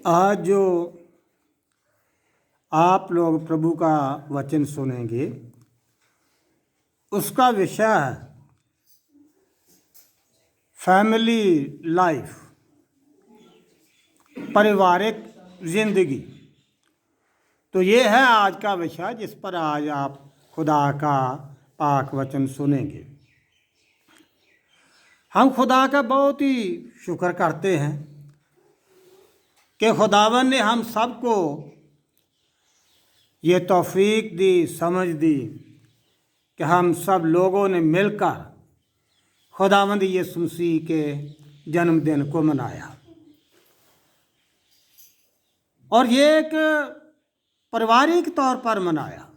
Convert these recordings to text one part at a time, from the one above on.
आज जो आप लोग प्रभु का वचन सुनेंगे उसका विषय है फैमिली लाइफ, पारिवारिक जिंदगी। तो ये है आज का विषय जिस पर आज आप खुदा का पाक वचन सुनेंगे। हम खुदा का बहुत ही शुक्र करते हैं कि खुदावन ने हम सबको ये तौफीक दी, समझ दी कि हम सब लोगों ने मिलकर खुदावंद यीशु मसीह के जन्मदिन को मनाया। और ये एक पारिवारिक तौर पर मनाया,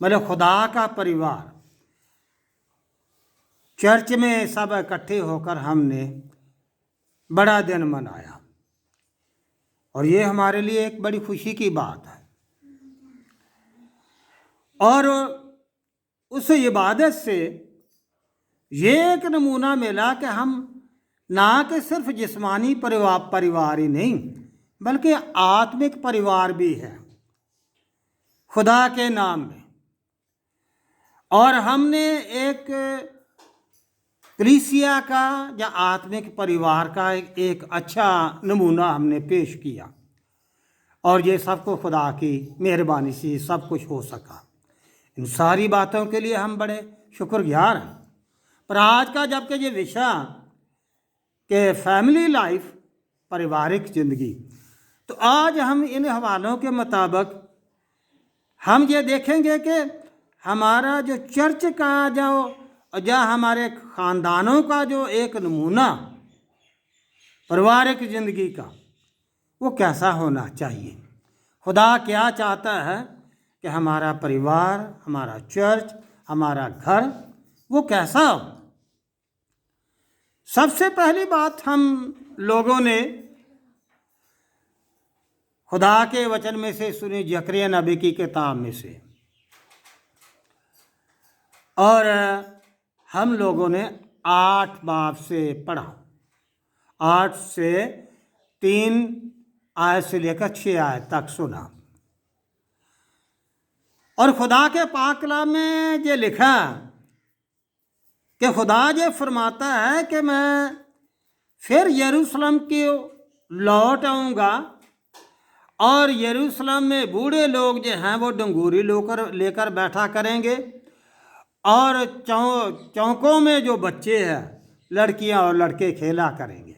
मतलब खुदा का परिवार चर्च में सब इकट्ठे होकर हमने बड़ा दिन मनाया। और ये हमारे लिए एक बड़ी खुशी की बात है। और उस इबादत से ये एक नमूना मिला कि हम ना कि सिर्फ जिस्मानी परिवार ही नहीं बल्कि आत्मिक परिवार भी है खुदा के नाम में। और हमने एक कलीसिया का या आत्मिक परिवार का एक अच्छा नमूना हमने पेश किया। और ये सबको खुदा की मेहरबानी से सब कुछ हो सका। इन सारी बातों के लिए हम बड़े शुक्रगुजार हैं। पर आज का जबकि ये विषय कि फैमिली लाइफ, पारिवारिक ज़िंदगी, तो आज हम इन हवालों के मुताबिक हम ये देखेंगे कि हमारा जो चर्च का जो हमारे ख़ानदानों का जो एक नमूना पारिवारिक ज़िंदगी का वो कैसा होना चाहिए। खुदा क्या चाहता है कि हमारा परिवार, हमारा चर्च, हमारा घर वो कैसा हो। सबसे पहली बात हम लोगों ने खुदा के वचन में से सुनी, जकरिया नबी की किताब में से। और हम लोगों ने 8 बाब से पढ़ा, 8 से 3 आयत से लेकर 6 आयत तक सुना। और खुदा के पाक कलाम में ये लिखा कि खुदा ये फरमाता है कि मैं फिर यरूशलेम की लौट आऊँगा और यरूशलेम में बूढ़े लोग जो हैं वो डंगूरी लेकर बैठा करेंगे और चौकों में जो बच्चे हैं, लड़कियां और लड़के खेला करेंगे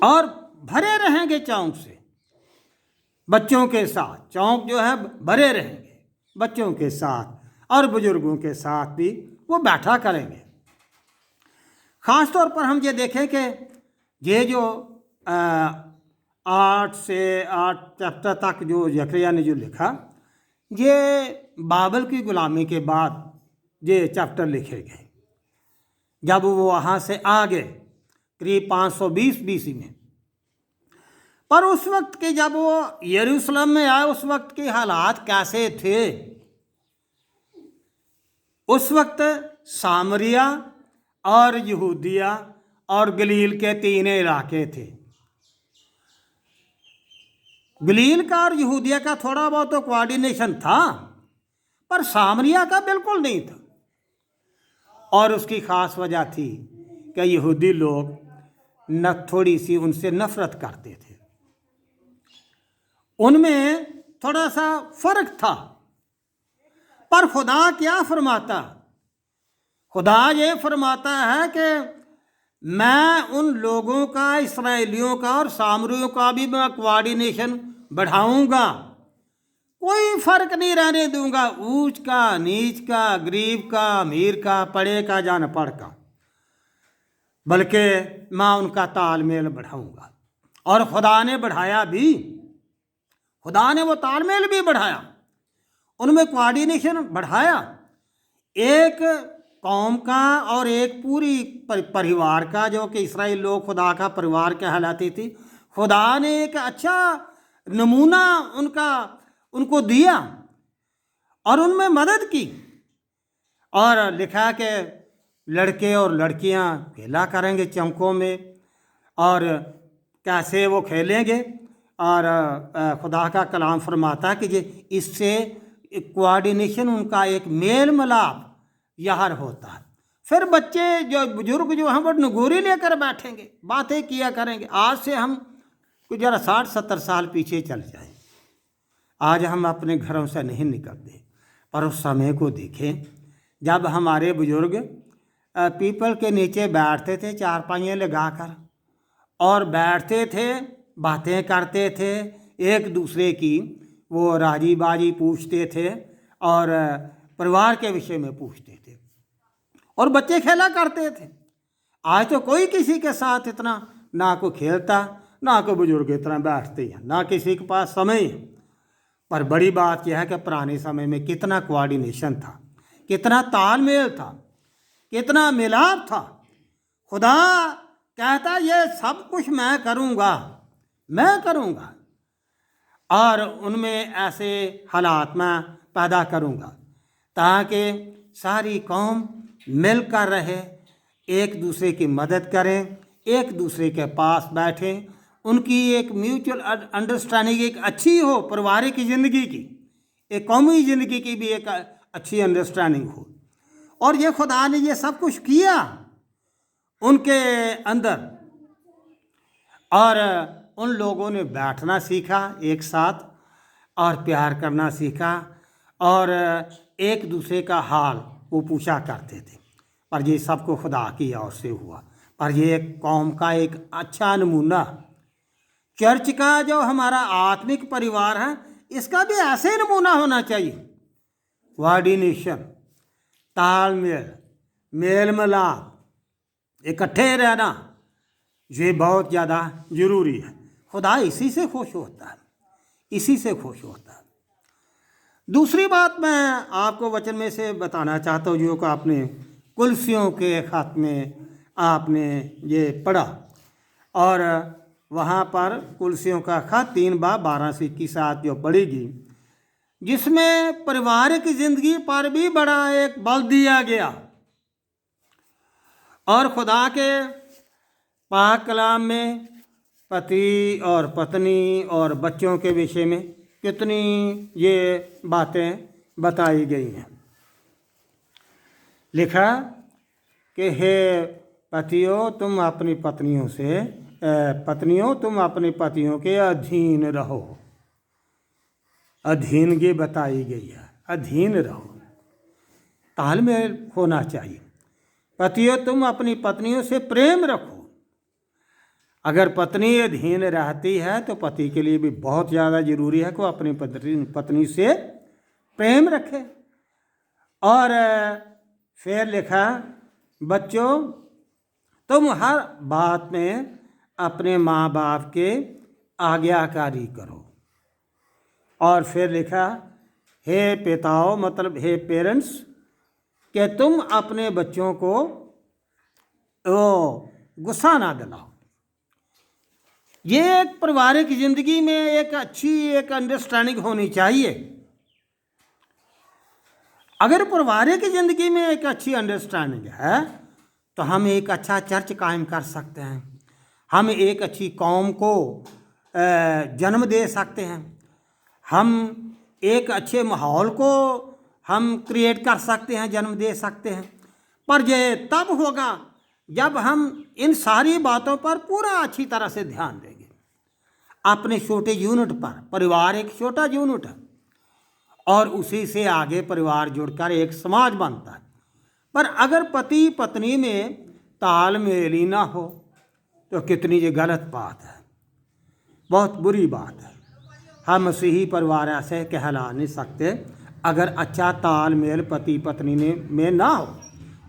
और भरे रहेंगे चौक से बच्चों के साथ। चौक जो है भरे रहेंगे बच्चों के साथ और बुजुर्गों के साथ भी वो बैठा करेंगे। ख़ास तौर पर हम ये देखें कि ये जो 8 से 8 चैप्टर तक जो जकरिया ने जो लिखा, ये बाबल की गुलामी के बाद ये चैप्टर लिखे गए, जब वो वहाँ से आ गए करीब 520 BC में। पर उस वक्त के जब वो यरूशलेम में आए उस वक्त के हालात कैसे थे। उस वक्त सामरिया और यहूदिया और गलील के 3 इलाके थे। गलील का और यहूदिया का थोड़ा बहुत तो कोऑर्डिनेशन था, पर सामरिया का बिल्कुल नहीं था। और उसकी ख़ास वजह थी कि यहूदी लोग थोड़ी सी उनसे नफ़रत करते थे, उनमें थोड़ा सा फ़र्क था। पर खुदा क्या फरमाता, खुदा ये फरमाता है कि मैं उन लोगों का, इसराइलियों का और सामरियों का भी मैं कोऑर्डिनेशन बढ़ाऊंगा। कोई फ़र्क नहीं रहने दूंगा, ऊंच का, नीच का, गरीब का, अमीर का, पढ़े का, जान पढ़ का, बल्कि मैं उनका तालमेल बढ़ाऊंगा। और खुदा ने बढ़ाया भी, खुदा ने वो तालमेल भी बढ़ाया, उनमें कोऑर्डिनेशन बढ़ाया। एक कौम का और एक पूरी परिवार का, जो कि इसराइल लोग खुदा का परिवार कहलाती थी, खुदा ने एक अच्छा नमूना उनको दिया और उनमें मदद की। और लिखा कि लड़के और लड़कियां खेला करेंगे चौकों में और कैसे वो खेलेंगे। और खुदा का कलाम फरमाता है कि ये इससे कोऑर्डिनेशन, उनका एक मेल मिलाप यार होता है। फिर बच्चे जो बुजुर्ग जो हैं वो नगोरी लेकर बैठेंगे, बातें किया करेंगे। आज से हम कुछ जरा 60-70 साल पीछे चल जाए। आज हम अपने घरों से नहीं निकलते, पर उस समय को देखें जब हमारे बुजुर्ग पीपल के नीचे बैठते थे चारपाइयाँ लगाकर, और बैठते थे, बातें करते थे, एक दूसरे की वो राजी बाजी पूछते थे और परिवार के विषय में पूछते थे, और बच्चे खेला करते थे। आज तो कोई किसी के साथ इतना ना कोई खेलता, ना कोई बुजुर्ग इतना बैठते हैं, ना किसी के पास समय है। पर बड़ी बात यह है कि पुराने समय में कितना कोऑर्डिनेशन था, कितना तालमेल था, कितना मिलाप था। खुदा कहता ये सब कुछ मैं करूँगा, मैं करूँगा, और उनमें ऐसे हालात मैं पैदा करूँगा ताकि सारी कौम मिलकर रहे, एक दूसरे की मदद करें, एक दूसरे के पास बैठें, उनकी एक म्यूचुअल अंडरस्टैंडिंग एक अच्छी हो, पारिवारिक ज़िंदगी की, एक कौमी ज़िंदगी की भी एक अच्छी अंडरस्टैंडिंग हो। और ये खुदा ने ये सब कुछ किया उनके अंदर, और उन लोगों ने बैठना सीखा एक साथ, और प्यार करना सीखा, और एक दूसरे का हाल वो पूछा करते थे। पर ये सबको खुदा की ओर से हुआ। पर ये एक कौम का एक अच्छा नमूना, चर्च का जो हमारा आत्मिक परिवार है, इसका भी ऐसे नमूना होना चाहिए। कोऑर्डिनेशन, तालमेल, मेल मिलाप, इकट्ठे रहना, ये बहुत ज़्यादा ज़रूरी है। खुदा इसी से खुश होता है, इसी से खुश होता है। दूसरी बात मैं आपको वचन में से बताना चाहता हूँ, जो कि आपने कुलसियों के ख़त में आपने ये पढ़ा, और वहाँ पर कुलसियों का ख़त 3:12 से 21 जो पढ़ेगी, जिसमें पारिवारिक ज़िंदगी पर भी बड़ा एक बल दिया गया, और खुदा के पाक कलाम में पति और पत्नी और बच्चों के विषय में कितनी ये बातें बताई गई हैं। लिखा कि हे पतियों तुम अपनी पत्नियों से, पत्नियों तुम अपने पतियों के अधीन रहो। अधीनगी बताई गई है, अधीन रहो, तालमेल होना चाहिए। पतियों तुम अपनी पत्नियों से प्रेम रखो। अगर पत्नी अधीन रहती है तो पति के लिए भी बहुत ज़्यादा ज़रूरी है कि वो अपनी पत्नी से प्रेम रखे। और फिर लिखा बच्चों तुम हर बात में अपने माँ बाप के आज्ञाकारी करो। और फिर लिखा हे पिताओं, मतलब हे पेरेंट्स, कि तुम अपने बच्चों को गुस्सा ना दिलाओ। ये एक पारिवारिक ज़िंदगी में एक अच्छी एक अंडरस्टैंडिंग होनी चाहिए। अगर पारिवारिक ज़िंदगी में एक अच्छी अंडरस्टैंडिंग है तो हम एक अच्छा चर्च कायम कर सकते हैं, हम एक अच्छी कौम को जन्म दे सकते हैं, हम एक अच्छे माहौल को हम क्रिएट कर सकते हैं, जन्म दे सकते हैं। पर ये तब होगा जब हम इन सारी बातों पर पूरा अच्छी तरह से ध्यान देंगे। अपने छोटे यूनिट पर, परिवार एक छोटा यूनिट है और उसी से आगे परिवार जुड़कर एक समाज बनता है। पर अगर पति पत्नी में तालमेल ही ना हो तो कितनी ये गलत बात है, बहुत बुरी बात है। हम मसीही परिवार ऐसे कहला नहीं सकते अगर अच्छा तालमेल पति पत्नी में ना हो,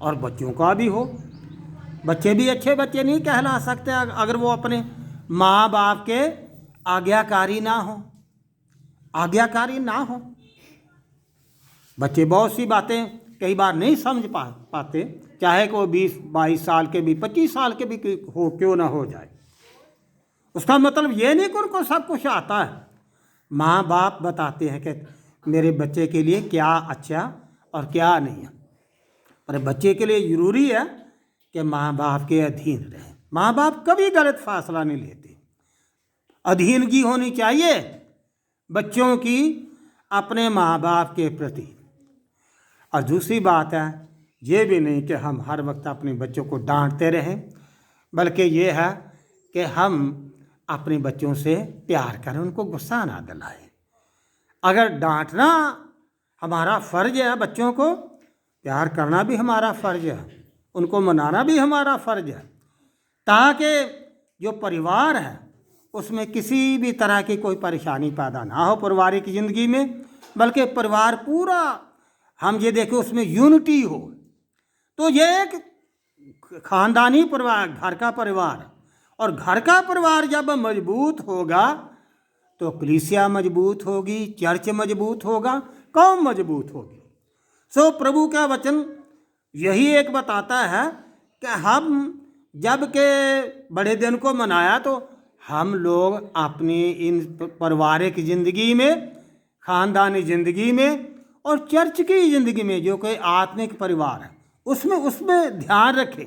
और बच्चों का भी हो। बच्चे भी अच्छे बच्चे नहीं कहला सकते अगर वो अपने माँ बाप के आज्ञाकारी ना हो, आज्ञाकारी ना हो। बच्चे बहुत सी बातें कई बार नहीं समझ पाते, चाहे को 20-22 साल के भी, 25 साल के भी हो क्यों ना हो जाए। उसका मतलब ये नहीं कि उनको सब कुछ आता है। माँ बाप बताते हैं कि मेरे बच्चे के लिए क्या अच्छा और क्या नहीं है। पर बच्चे के लिए ज़रूरी है कि माँ बाप के अधीन रहे। माँ बाप कभी गलत फैसला नहीं लेते, अधीनगी होनी चाहिए बच्चों की अपने माँ बाप के प्रति। और दूसरी बात है ये भी नहीं कि हम हर वक्त अपने बच्चों को डांटते रहें, बल्कि ये है कि हम अपने बच्चों से प्यार करें, उनको गुस्सा ना दिलाएं। अगर डांटना हमारा फ़र्ज है, बच्चों को प्यार करना भी हमारा फ़र्ज है, उनको मनाना भी हमारा फ़र्ज है, ताकि जो परिवार है उसमें किसी भी तरह की कोई परेशानी पैदा ना हो पारिवारिक ज़िंदगी में, बल्कि परिवार पूरा हम ये देखें उसमें यूनिटी हो। तो ये एक ख़ानदानी परिवार, घर का परिवार, और घर का परिवार जब मजबूत होगा तो कलीसिया मजबूत होगी, चर्च मजबूत होगा, कौम मजबूत होगी। सो प्रभु का वचन यही एक बताता है कि हम जब के बड़े दिन को मनाया तो हम लोग अपनी इन पारिवारिक ज़िंदगी में, ख़ानदानी ज़िंदगी में और चर्च की ज़िंदगी में, जो कोई आत्मिक परिवार है, उसमें ध्यान रखें,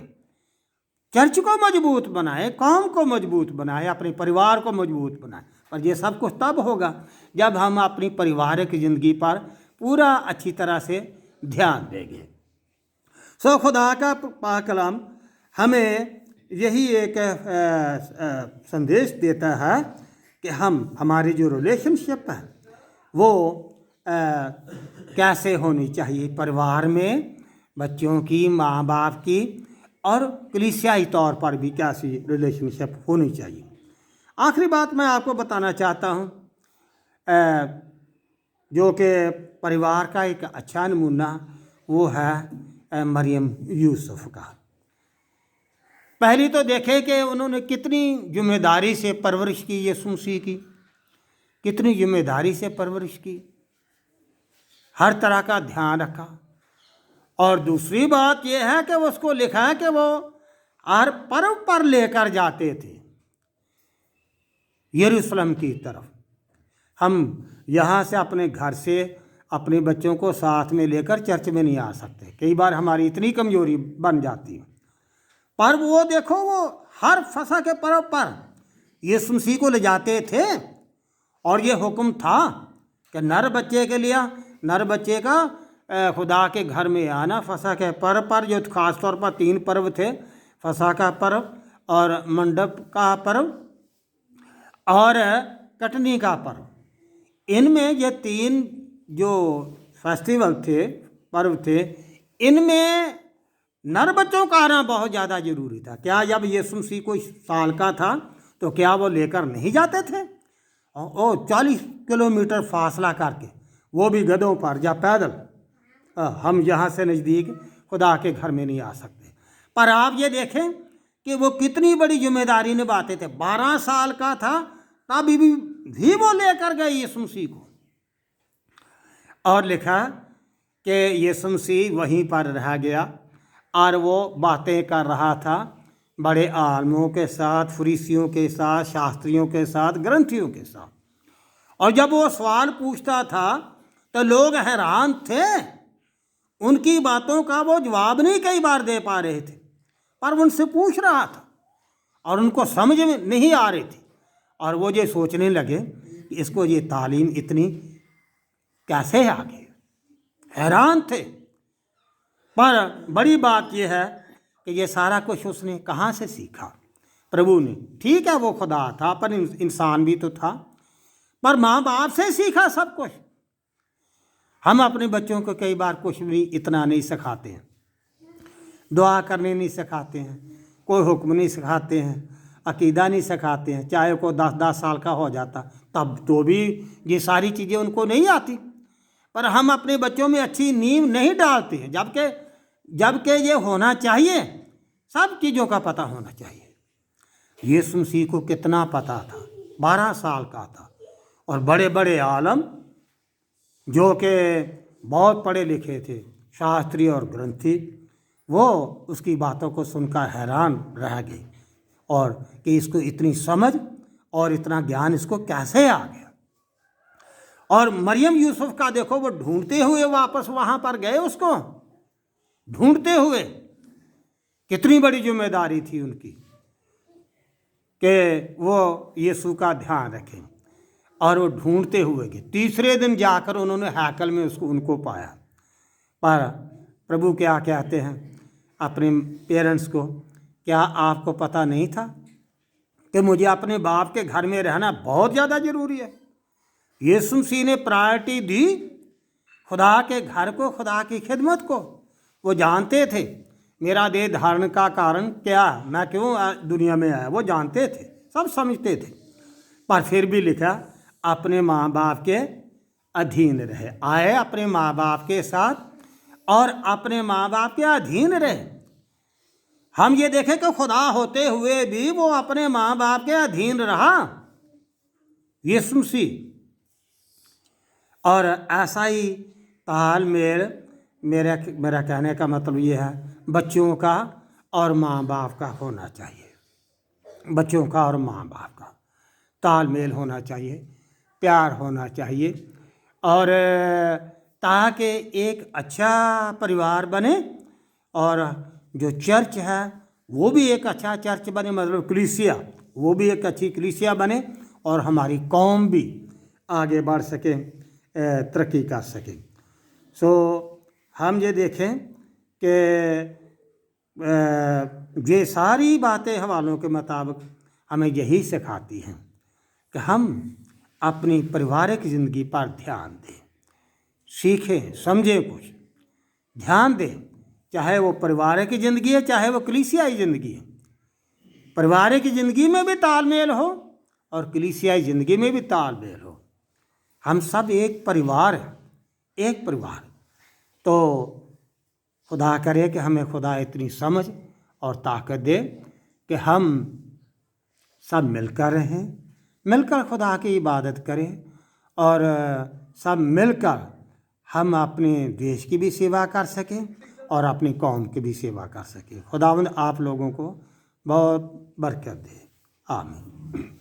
चर्च को मजबूत बनाए, कौम को मजबूत बनाए, अपने परिवार को मजबूत बनाए। पर ये सब कुछ तब होगा जब हम अपनी पारिवारिक ज़िंदगी पर पूरा अच्छी तरह से ध्यान देंगे। सो खुदा का पाक कलाम हमें यही एक संदेश देता है कि हमारी जो रिलेशनशिप है वो कैसे होनी चाहिए परिवार में, बच्चों की, माँ बाप की, और कलीसियाई तौर पर भी कैसी रिलेशनशिप होनी चाहिए। आखिरी बात मैं आपको बताना चाहता हूँ, जो कि परिवार का एक अच्छा नमूना वो है मरियम यूसुफ का। पहली तो देखें कि उन्होंने कितनी जिम्मेदारी से परवरिश की, यीशु मसीह की कितनी जिम्मेदारी से परवरिश की, हर तरह का ध्यान रखा। और दूसरी बात यह है कि उसको लिखा है कि वो हर पर्व पर लेकर जाते थे यरूशलेम की तरफ। हम यहाँ से अपने घर से अपने बच्चों को साथ में लेकर चर्च में नहीं आ सकते, कई बार हमारी इतनी कमजोरी बन जाती है। पर वो देखो, वो हर फसह के पर्व पर यीशु मसीह को ले जाते थे, और ये हुक्म था कि नर बच्चे के लिए, नर बच्चे का खुदा के घर में आना। फसह के पर्व पर जो ख़ास तौर पर 3 पर्व थे, फसह का पर्व और मंडप का पर्व और कटनी का पर्व, इनमें ये 3 जो फेस्टिवल थे, पर्व थे, इनमें नर बच्चों का आना बहुत ज़्यादा ज़रूरी था। क्या जब यीशु मसीह कोई साल का था तो क्या वो लेकर नहीं जाते थे? और 40 किलोमीटर फासला करके, वो भी गधों पर या पैदल, हम यहाँ से नज़दीक खुदा के घर में नहीं आ सकते। पर आप ये देखें कि वो कितनी बड़ी जिम्मेदारी निभाते थे। 12 साल का था तब भी वो लेकर गए यीशु मसीह को, और लिखा कि यीशु मसीह वहीं पर रह गया और वो बातें कर रहा था बड़े आलमों के साथ, फरीसियों के साथ, शास्त्रियों के साथ, ग्रंथियों के साथ। और जब वो सवाल पूछता था तो लोग हैरान थे, उनकी बातों का वो जवाब नहीं कई बार दे पा रहे थे, पर उनसे पूछ रहा था और उनको समझ में नहीं आ रही थी। और वो ये सोचने लगे कि इसको ये तालीम इतनी कैसे आ गई, हैरान थे। पर बड़ी बात यह है कि ये सारा कुछ उसने कहाँ से सीखा? प्रभु ने। ठीक है वो खुदा था पर इंसान भी तो था, पर माँ बाप से सीखा सब कुछ। हम अपने बच्चों को कई बार कुछ भी इतना नहीं सिखाते हैं, दुआ करने नहीं सिखाते हैं, कोई हुक्म नहीं सिखाते हैं, अकीदा नहीं सिखाते हैं, चाहे को 10-10 साल का हो जाता तब तो भी ये सारी चीज़ें उनको नहीं आती। पर हम अपने बच्चों में अच्छी नींव नहीं डालते हैं, जबकि ये होना चाहिए, सब चीज़ों का पता होना चाहिए। यीशु मसीह को कितना पता था, 12 साल का था, और बड़े बड़े आलम जो कि बहुत पढ़े लिखे थे, शास्त्री और ग्रंथी, वो उसकी बातों को सुनकर हैरान रह गए, और कि इसको इतनी समझ और इतना ज्ञान इसको कैसे आ गया। और मरियम यूसुफ का देखो, वो ढूंढते हुए वापस वहाँ पर गए, उसको ढूंढते हुए। कितनी बड़ी जिम्मेदारी थी उनकी। कि वो यीशु का ध्यान रखें, और वो ढूंढते हुए गए। तीसरे दिन जाकर उन्होंने हैकल में उनको पाया। पर प्रभु क्या कहते हैं अपने पेरेंट्स को, क्या आपको पता नहीं था कि मुझे अपने बाप के घर में रहना बहुत ज़्यादा ज़रूरी है? यीशु मसीह ने प्रायोरिटी दी खुदा के घर को, खुदा की खिदमत को। वो जानते थे मेरा देह धारण का कारण क्या, मैं क्यों दुनिया में आया, वो जानते थे, सब समझते थे। पर फिर भी लिखा अपने माँ बाप के अधीन रहे, आए अपने माँ बाप के साथ और अपने माँ बाप के अधीन रहे। हम ये देखें कि खुदा होते हुए भी वो अपने माँ बाप के अधीन रहा, यीशु मसीह। और ऐसा ही तालमेल मेरा कहने का मतलब ये है, बच्चों का और माँ बाप का होना चाहिए। बच्चों का और माँ बाप का तालमेल होना चाहिए, प्यार होना चाहिए, और ताकि एक अच्छा परिवार बने, और जो चर्च है वो भी एक अच्छा चर्च बने, मतलब कलीसिया, वो भी एक अच्छी कलीसिया बने, और हमारी कौम भी आगे बढ़ सके, तरक्की कर सके। सो हम ये देखें कि ये सारी बातें हवालों के मुताबिक हमें यही सिखाती हैं कि हम अपनी पारिवारिक ज़िंदगी पर ध्यान दें, सीखें, समझें, कुछ ध्यान दें, चाहे वो पारिवारिक ज़िंदगी है, चाहे वो कलीसियाई ज़िंदगी है। पारिवारिक ज़िंदगी में भी तालमेल हो और कलीसियाई ज़िंदगी में भी तालमेल हो। हम सब एक परिवार हैं, एक परिवार। तो खुदा करे कि हमें खुदा इतनी समझ और ताकत दे कि हम सब मिलकर रहें, मिलकर खुदा की इबादत करें, और सब मिलकर हम अपने देश की भी सेवा कर सकें और अपनी कौम की भी सेवा कर सकें। खुदावंद आप लोगों को बहुत बरकत दे। आमीन।